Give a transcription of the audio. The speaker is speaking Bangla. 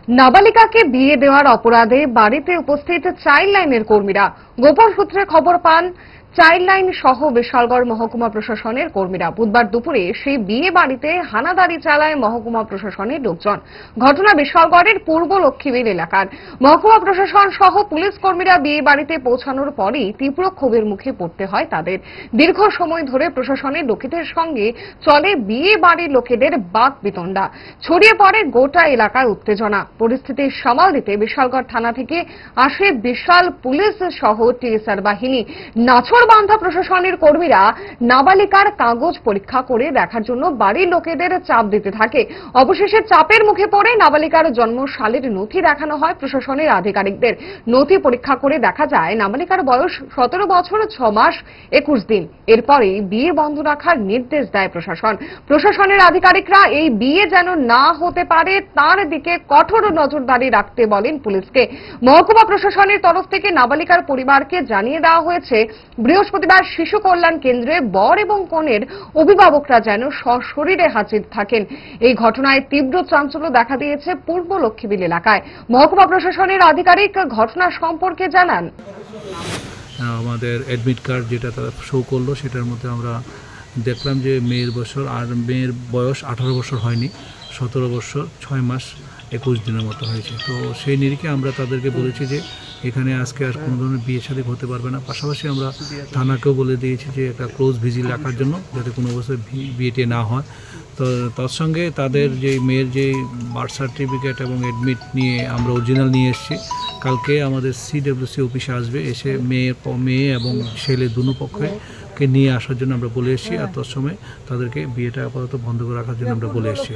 নাবালিকাকে বিয়ে দেওয়ার অপরাধে বাড়িতে উপস্থিত চাইল্ড লাইনের কর্মীরা। গোপন সূত্রে খবর পান চাইল্ড লাইন সহ বিশালগড় মহকুমা প্রশাসনের কর্মীরা। বুধবার দুপুরে সেই বিয়ে বাড়িতে হানাদারি চালায় মহকুমা প্রশাসনের লোকজন। ঘটনা বিশালগড়ের পূর্ব লক্ষ্মীবিল এলাকার। মহকুমা প্রশাসন সহ পুলিশ কর্মীরা বিয়ে বাড়িতে পৌঁছানোর পরই তীব্র ক্ষোভের মুখে পড়তে হয় তাদের। দীর্ঘ সময় ধরে প্রশাসনের লোকেদের সঙ্গে চলে বিয়ে বাড়ির লোকেদের বাক বিতণ্ডা। ছড়িয়ে পড়ে গোটা এলাকায় উত্তেজনা। পরিস্থিতি সামাল দিতে বিশালগড় থানা থেকে আসে বিশাল পুলিশ সহ টিএসআর বাহিনী। নাছোড়বান্ধা প্রশাসনের কর্মীরা নাবালিকার কাগজ পরীক্ষা করে দেখার জন্য বাড়ির লোকেদের চাপ দিতে থাকে। অবশেষে চাপের মুখে পড়ে নাবালিকার জন্মসালের নথি দেখানো হয় প্রশাসনের আধিকারিকদের। নথি পরীক্ষা করে দেখা যায় নাবালিকার বয়স 17 বছর 6 মাস 21 দিন। এরপরেই বিয়ে বন্ধ রাখার নির্দেশ দেয় প্রশাসন। প্রশাসনের আধিকারিকরা এই বিয়ে যেন না হতে পারে তার দিকে কঠোর নজরদারি রাখতে বলেন পুলিশকে। মহকুমা প্রশাসনের তরফ থেকে নাবালিকার পরিবারকে জানিয়ে দেওয়া হয়েছে বৃহস্পতিবার শিশু কল্যাণ কেন্দ্রে বর এবং কনের অভিভাবকরা যেন সশরীরে হাজির থাকেন। এই ঘটনায় তীব্র চাঞ্চল্য দেখা দিয়েছে পূর্ব লক্ষ্মীবিল এলাকায়। মহকুমা প্রশাসনের আধিকারিক ঘটনা সম্পর্কে জানান, আমাদের অ্যাডমিট কার্ড যেটা তারা শো করলো সেটার মধ্যে আমরা দেখলাম যে মেয়ের বয়স 18 বছর হয়নি, 17 বছর 6 মাস 21 দিনের মতো হয়েছে। তো সেই নিরিখে আমরা তাদেরকে বলেছি যে এখানে আজকে আর কোনো ধরনের বিয়ে শাদী হতে পারবে না। পাশাপাশি আমরা থানাকেও বলে দিয়েছি যে একটা ক্লোজ ভিজিল রাখার জন্য, যাতে কোনো অবস্থায় বিয়েটি না হয়। তো তার সঙ্গে তাদের যে মেয়ের যে বার্থ সার্টিফিকেট এবং অ্যাডমিট নিয়ে আমরা অরিজিনাল নিয়ে এসেছি। কালকে আমাদের CWC অফিসে আসবে, এসে মেয়ে এবং ছেলে দুনো পক্ষকে নিয়ে আসার জন্য আমরা বলে এসেছি। আর তার সময় তাদেরকে বিয়েটা আপাতত বন্ধ করে রাখার জন্য আমরা বলে এসেছি।